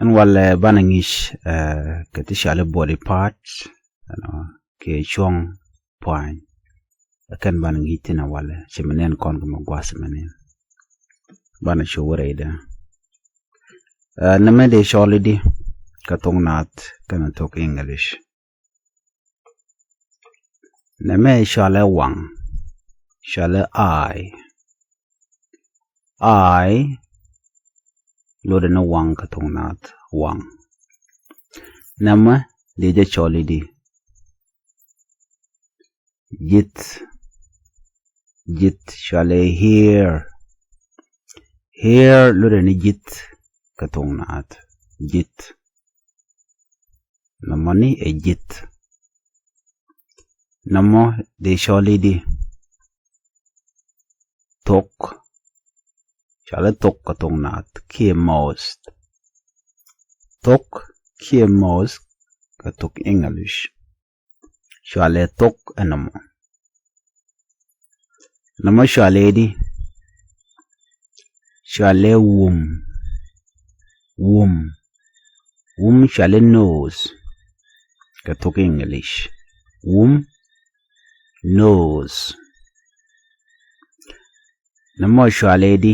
and wale banangish katishale body parts ke chong point akan banangitina wale chimenen kon ko magwasmanen bana showore ida namade sholidi katong nat kana talk English name shale wang shale I lode na wang katong nat wang nama deja sholidi jit shale here lode ni jit katong nat jit namani e jit namo de sholidi tok shale tok katong nat kie most katok English shale tok anamo shale di shale womb shale nose katok English womb nose namo shale di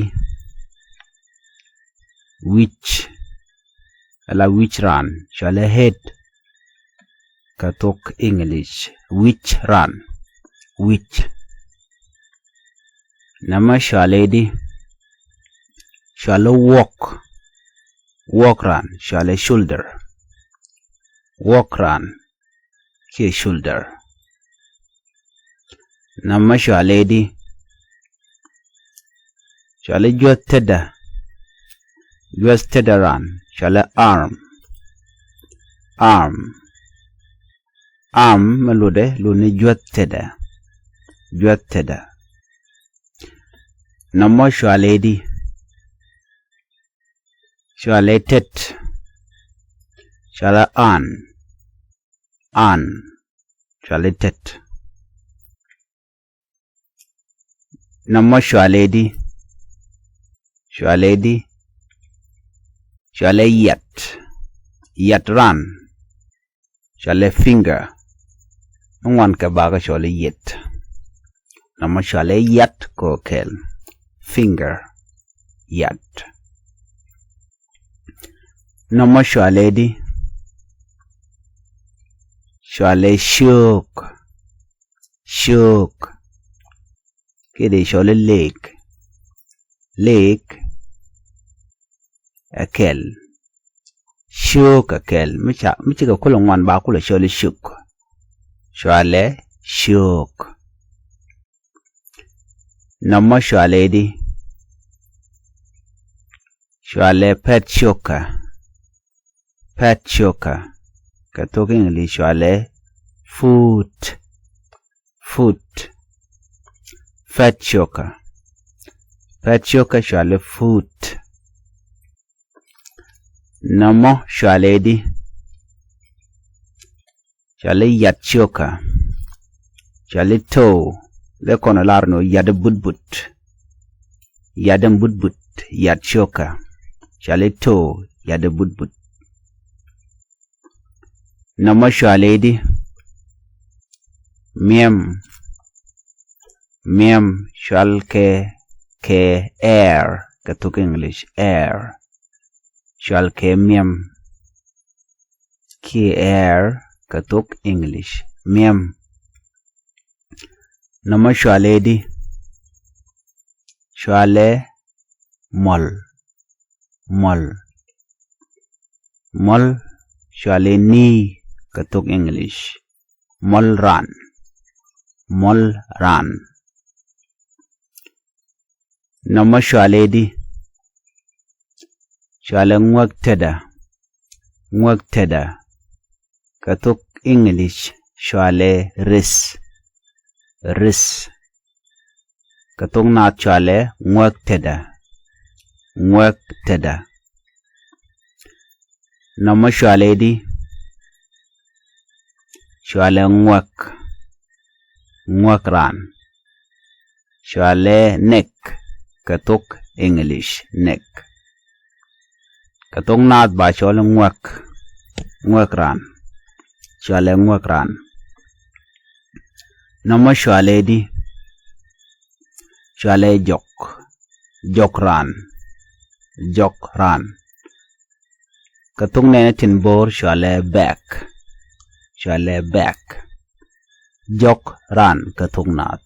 which run shale head katok English which run nama shale di shale walk run shale shoulder walk run ke shoulder nama shale di shale jwateda run shale arm malude lune jwateda nama shale di shale tet shale an shale tet nama shale di shale yet run shale finger ngwan ka baga shale yet nama shale yet ko kel finger yet nama shale di shale shook kede shale leg akel shook akel micha ka kulong wan ba kula shale shook nama shale di shale pet shoka katok English shale foot pet shoka shale foot nama shale di shale yat shoka shale toe le kono larno yad budbut yat shoka shale toe yad budbut nama shale di miem shal ke air katok English air shal ke miem ki air katok English miem nama shale di shale mol shale ni katok English mol run nama shale di shale ngwak teda katok English shale ris katok nat shale ngwak teda nama shale di shale ngwak run shale neck katok English neck Katung naat ba shole ngwek ran. Shole ngwek ran. Nama shole di. Shole jok ran. Katung nene tin bor shole back. Jok ran katung naat.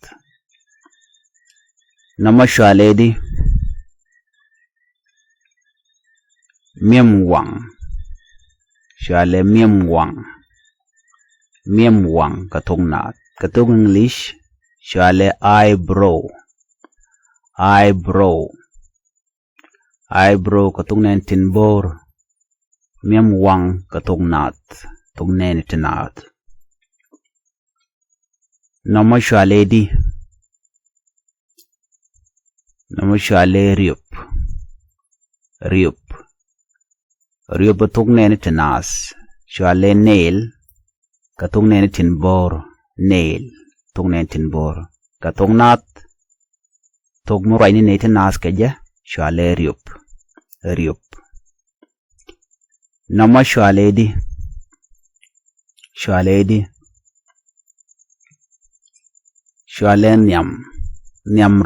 Nama shole di. Miem wang katung naat. Katung English shole eyebrow katung nen tin bor. Miem wang katung naat. Tung nen tinaat. Nama shole di. Nama shole riup tung nen tinas. Shole nail katung nen tin bor. Tung nen tin bor. Katung naat. Tung murai ni ne tinas keja. Shole riup. Nama shole di. Shole nyam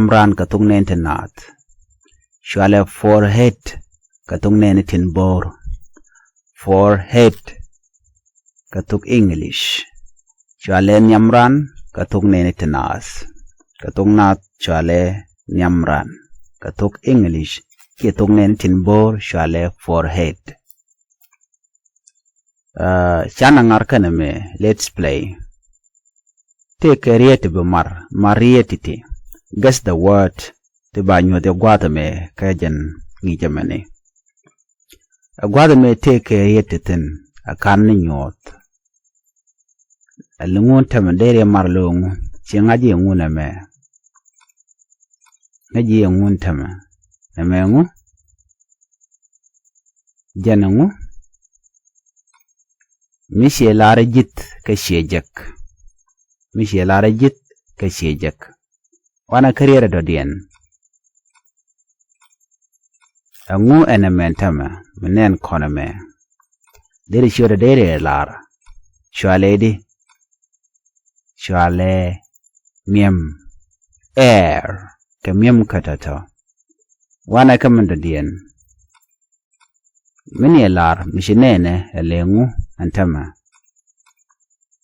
ran katung nen tinat. Shole forehead katung nen tin bor. Forehead katung English. Shole nyam ran katung nen tinas. Katung naat shole nyam ran katung English. Katung nen tin bor shole forehead. Chana ngarkana me let's play. Take a riet be marietiti. Guess the word te banyo de gwada me kajan ngijamane. A gwada me take a rietitin a kan nyot. A lungun tamandere marlung chingaji nguna me. Ngaji ngun tama. Namengu janangu Mishi lara jit ka shejak. Wana kariyar dodiyan. Angu enementama menen koname. Diri shura diri lara. Shwale miem air ka miem katato. Wana kaman dodiyan. Mini lar mishinene elengu antama.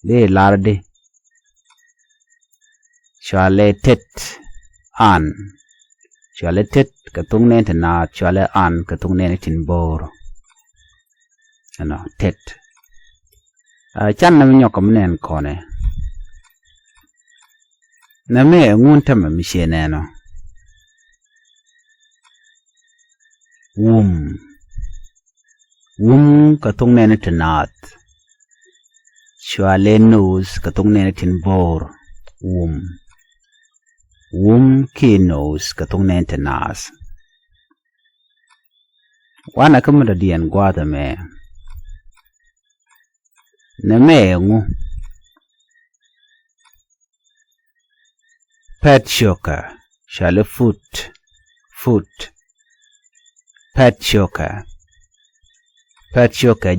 Diri lara di. Shwale tet an. Shwale tet katung nen tinat. Shwale an katung nen tin bor. Tet. Chan na minyo kamnen kone. Na me nguntama mishineno. Wum katung nen tinat. Shwale nose katung nen tin bor. Wum ki nose katung nen tinas. Wana kamada diyan gwada me. Na me ngu. Pet shocker. Shwale foot. Pet shocker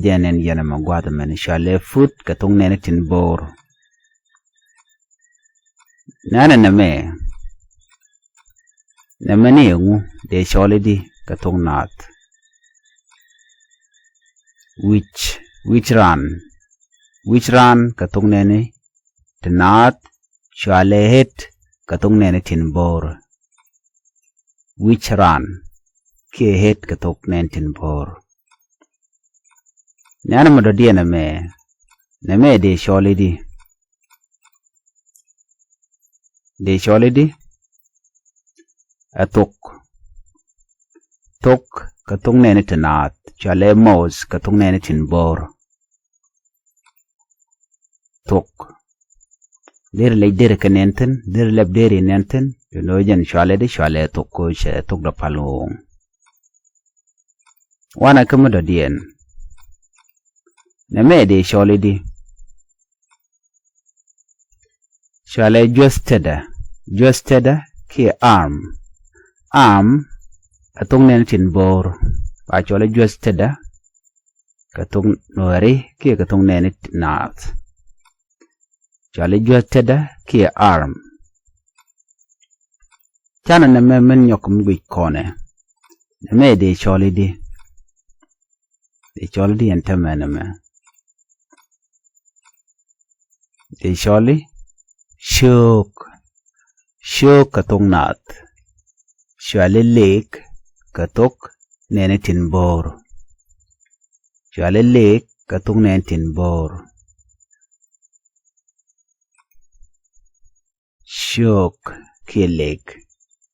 jenen yana magwada me. Shwale foot katung nen tin bor. Nana na me ni ngu de shole di katung naat. Which run katung nene tinat. Shwale het katung nene tin bor. Which run ke het katung nene tin bor. Nana madodiya na me de shole di. De shole di. A tok katung nene tinat. Shwale mos katung nene tin bor. Tok. Dir lej dir ka nenten. Dir leb diri nenten. Yunojan shwale di shwale tok ko tok da palung. Wana kamuda diyan. Na me de shole di. Shwale juestada ki arm Katung nen tin bor. Ba chola juas teda. Katung nuari kia katung nen naat. Chola juas teda kia arm. Chana na me men nyokum gwi kone. Na me de choli di. De choli di enta me na me. De choli. Shuk. Shuk katung naat. Shwale lake. Katuk nene tin bor. Shwale lake. Katung nene tin bor. Shuk kia lake.